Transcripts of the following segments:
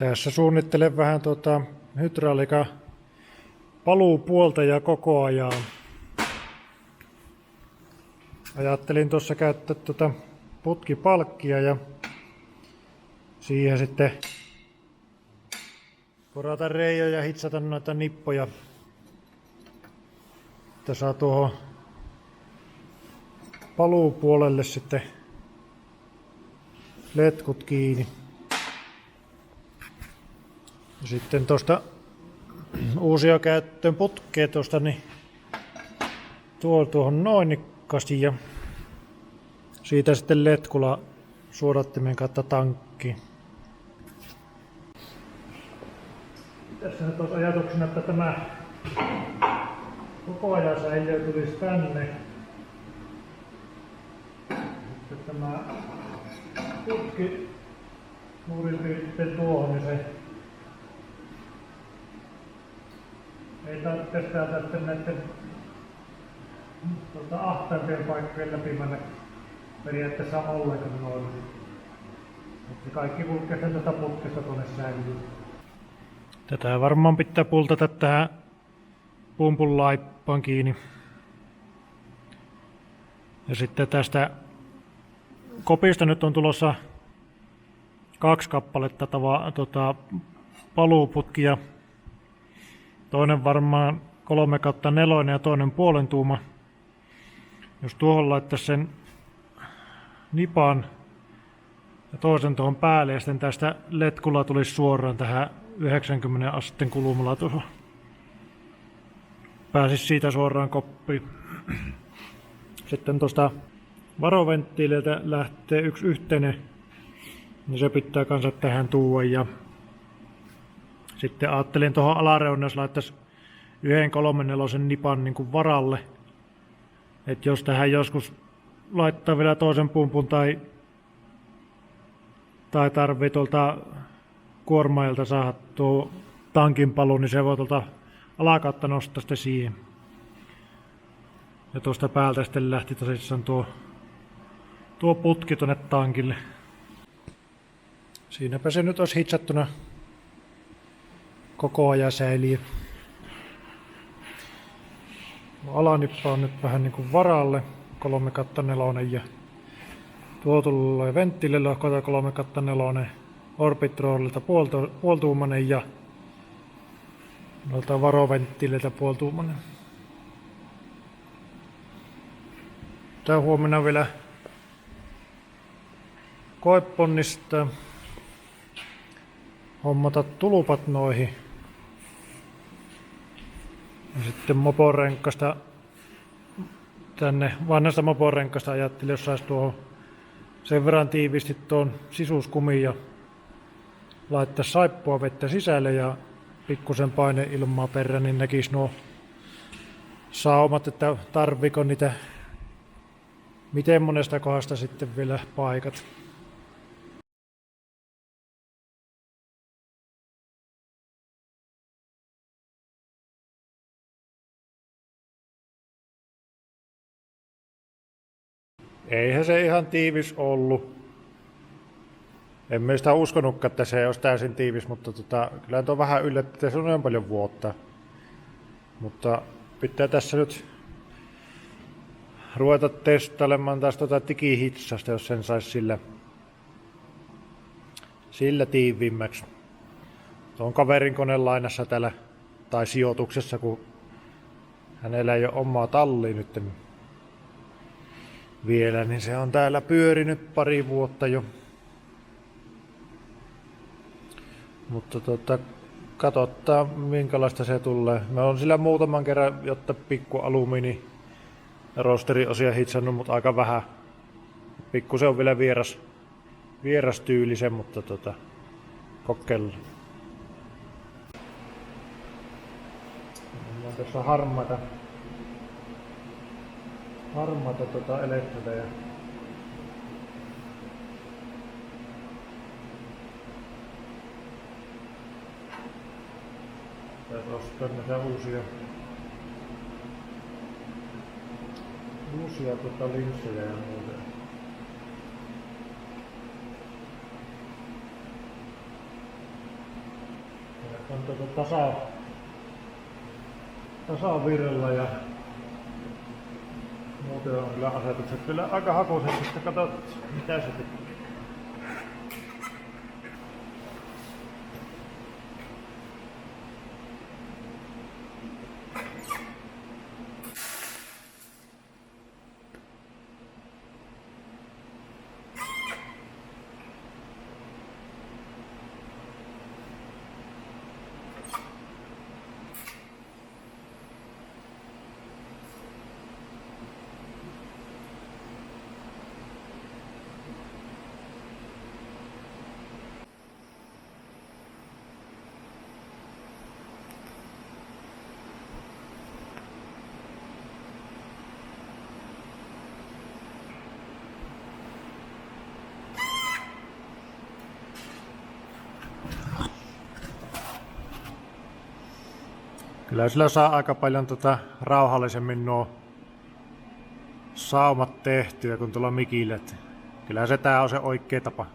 Tässä suunnittelen vähän hydrauliikan paluupuolta ja koko ajan. Ajattelin tuossa käyttää putkipalkkia ja siihen sitten porata reijoja ja hitsata noita nippoja, että saa tuohon paluupuolelle sitten letkut kiinni. Ja sitten tuosta uusia käyttöön putkea tuosta, niin tuohon noinikasti ja siitä sitten letkulla suodattimen kautta tankkiin. Tässä nyt olisi ajatuksena, että tämä koko ajan säiliö tulisi tänne. Sitten tämä putki suurin piirtein tuohon, niin se ei tarvitse täältä sitten näiden ahtaimpien paikkojen läpi mennä periaatteessa ollenkaan noin. Mutta kaikki kulkee sen tätä putkesta tuonne säilyy. Tätä varmaan pitää pultata tähän pumpun laippaan kiinni. Ja sitten tästä kopista nyt on tulossa 2 kappaletta paluuputkia. Toinen varmaan 3/4 ja toinen puolen tuuma. Jos tuohon laittaisi sen nipan ja toisen tuohon päälle ja sitten tästä letkulla tulisi suoraan tähän 90 asteen kulmalla tuohon. Pääsisi siitä suoraan koppiin. Sitten tuosta varoventtiililtä lähtee yksi yhteinen, niin se pitää kanssa tähän tuoda. Ja sitten ajattelin tuohon alareunaan, jos laittaisi 1/3 nipan niin kuin varalle. Että jos tähän joskus laittaa vielä toisen pumpun tai tarvii tuolta kuormaajalta saada tuo tankin palu, niin se voi tuolta alakautta nostaa sitten siihen. Ja tuosta päältä sitten lähti tosissaan tuo putki tuonne tankille. Siinäpä se nyt olisi hitsattuna koko ajan säiliö. Alanippa on nyt vähän niin kuin varalle 3/4 ja tuo tulee venttiilille 3/4, orbitrollilta puoltuumainen ja noilta varoventtiililtä puoltuumainen. Tää huomenna vielä koeponnista hommata tulupat noihin. Ja sitten moporenkasta tänne vanhasta moporenkasta ajattelin, jos saisi tuohon sen verran tiivisti tuon sisuskumin ja laittaa saippua vettä sisälle ja pikkusen paineilmaa perään, niin näkisi nuo saumat, että tarviiko niitä miten monesta kohdasta sitten vielä paikat. Eihän se ihan tiivis ollut. Emme sitä uskonutkaan, että se olisi täysin tiivis, mutta kyllä tuo vähän yllättää, se on noin paljon vuotta. Mutta pitää tässä nyt ruveta testailemaan taas digihitsasta, jos sen saisi sillä tiiviimmäksi. Tuon kaverin konelainassa täällä, tai sijoituksessa, kun hänellä ei ole omaa tallia nyt vielä, niin se on täällä pyörinyt pari vuotta jo. Mutta katsotaan minkälaista se tulee. Me on sillä muutaman kerran, jotta pikku alumiini rosteriosia hitsannut, mutta aika vähän. Pikku se on vielä vierastyylisen, mutta kokeillaan. On tässä harmaata elektrodeja. Tässä ostaa näitä uusia linssejä ja muuta. tasavirralla ja muuten on kyllä asetukset kyllä aika hakuisesti, että katsot mitä se tekee. Kyllä sillä saa aika paljon rauhallisemmin nuo saumat tehtyä kuin tuolla mikillä. Kyllä se tää on se oikea tapa.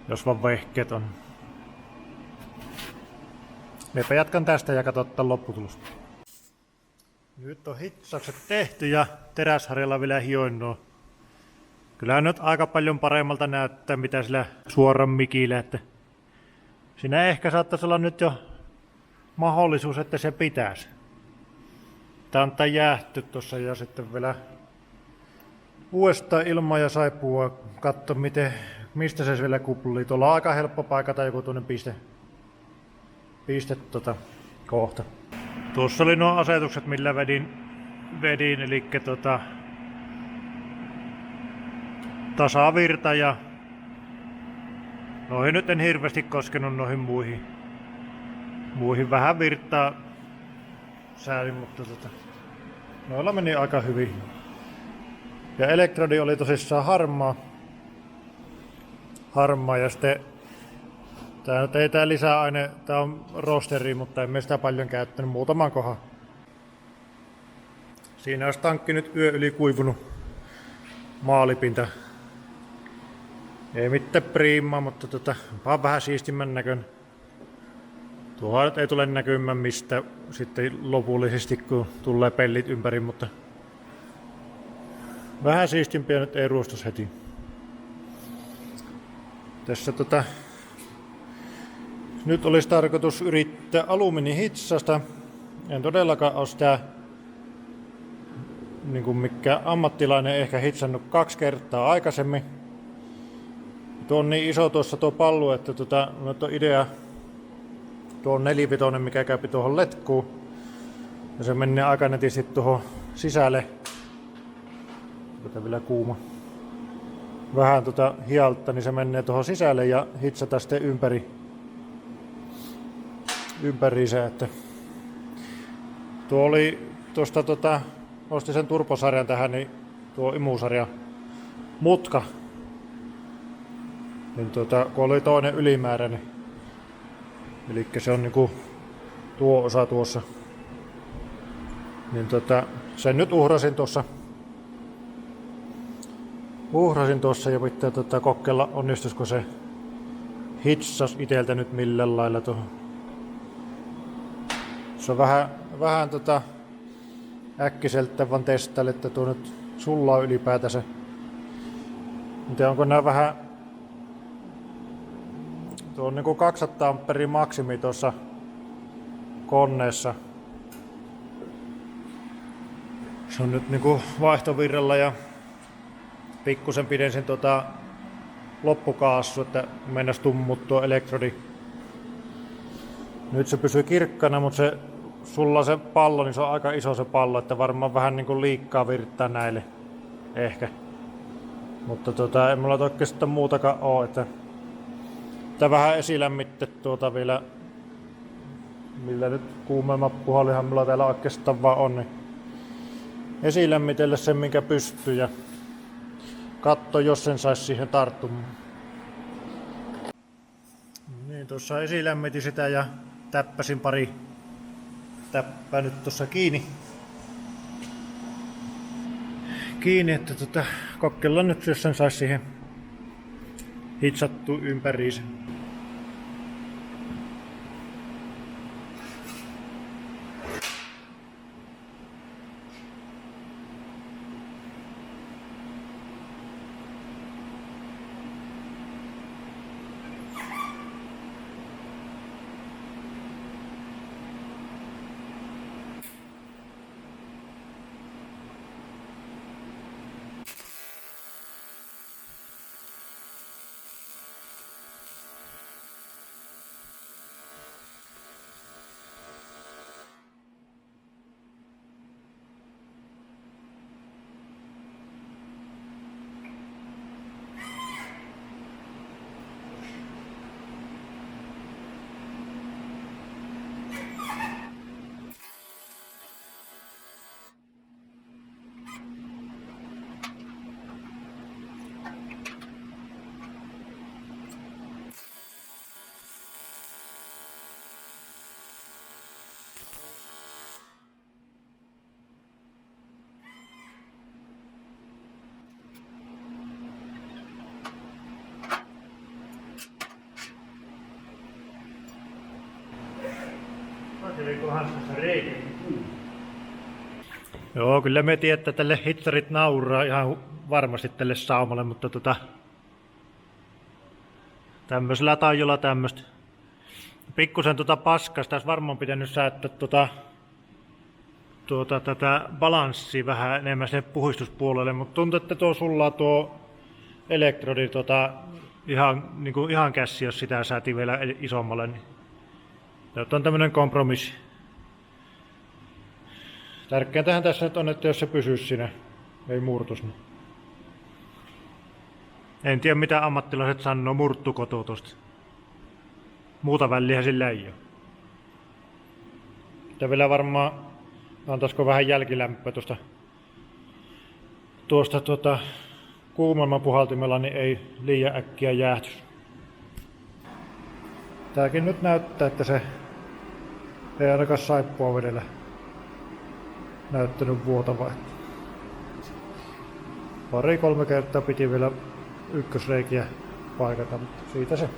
Jos vaan vehkeet on. Meipä jatkan tästä ja katsotaan lopputulosta. Nyt on hitsakset tehty ja teräsharjalla vielä hioin nuo. Kyllä nyt aika paljon paremmalta näyttää mitä sillä suoran mikillä. Että siinä ehkä saattaisi olla nyt jo mahdollisuus, että se pitäisi. Tää on tää jäähty tossa ja sitten vielä uudestaan ilmaa ja saipua katso mistä se vielä kuplii. Tuolla on aika helppo paikata joku tuonne piste kohta. Tuossa oli nuo asetukset millä vedin eli tasavirta ja noihin nyt en hirveästi koskenut noihin muihin vähän virtaa säälin, mutta noilla meni aika hyvin. Ja elektrodi oli tosissaan harmaa ja sitten tää nyt ei tää lisäaine, tää on roosteri, mutta emme sitä paljon käyttänyt, muutaman kohan. Siinä olisi tankki nyt yö yli kuivunut maalipinta. Ei mitään priimaa, mutta vaan vähän siistimän näköinen. Tuohon ei tule näkymään mistä sitten lopullisesti kun tulee pellit ympäri, mutta vähän siistimpiä nyt ei ruostus heti. Tässä nyt olisi tarkoitus yrittää alumiinihitsasta. En todellakaan ole sitä niin kuin mikä ammattilainen ehkä hitsannut 2 kertaa aikaisemmin. Tuo on niin iso tuossa tuo pallu, että nyt on idea. Tuo on 4-vitoinen, mikä käy tuohon letkuun. Ja se menee aika netisti tuohon sisälle. Tätä vielä kuuma. Vähän hialta, niin se menee tuohon sisälle ja hitsata sitten ympäri se. Että tuo oli tuosta ostin sen turposarjan tähän, niin tuo imusarja mutka. Niin kun oli toinen ylimääräinen. Eli se on niinku tuo osa tuossa. Niin sen nyt uhrasin tuossa ja pitää kokeilla onnistuisiko se hitsas iteltä nyt millään lailla tuohon. Se on vähän äkkiseltä vaan testailla, että tuo nyt sullaa ylipäätänsä. Miten onko nää vähän. Tuo on niinku 200 amperin maksimi tuossa koneessa. Se on nyt niinku vaihtovirralla ja pikkusen pidensin loppukaassu, että mennäs tummut tuo elektrodi. Nyt se pysyy kirkkana, mutta sulla se pallo, niin se on aika iso se pallo, että varmaan vähän niinku liikaa virtaa näille ehkä. Mutta ei mulla oikeastaan muutakaan oo, että vähän esilämmittet vielä, millä nyt kuumemmat puhallihan mulla täällä oikeastaan vaan on, niin esilämmitellä sen minkä pystyy ja katso jos sen sais siihen tarttumaan. Niin tuossa esilämmitin sitä ja täppäsin pari täppää nyt tuossa kiinni, että kokeillaan nyt jos sen sais siihen hitsattu ympäriinsä. hanskassa reikä. Joo, kyllä me tiedät, että tälle hitsarit nauraa ihan varmasti tälle saumalle, mutta tämmöisellä tajolla tämmöstä. Pikkusen paskasta olisi varmaan pitänyt säättää tätä balanssia vähän enemmän sinne puhistuspuolelle, mutta tuntuu, että sulla tuo elektrodi ihan kässi, jos sitä sääti vielä isommalle. Niin on tämmönen kompromissi. Tärkeintähän tässä nyt on, että jos se pysyisi siinä, ei murtus. Niin. En tiedä mitä ammattilaiset sanoo, murttuko tosta. Muuta väliä sillä ei ole. Sitten vielä varmaan antaisiko vähän jälkilämpöä tuosta kuumemman puhaltimella, niin ei liian äkkiä jäähtys. Tääkin nyt näyttää, että se ei ainakaan saippua vedellä näyttänyt vuotavaa. 2-3 kertaa piti vielä ykkösreikiä paikata, mutta siitä se.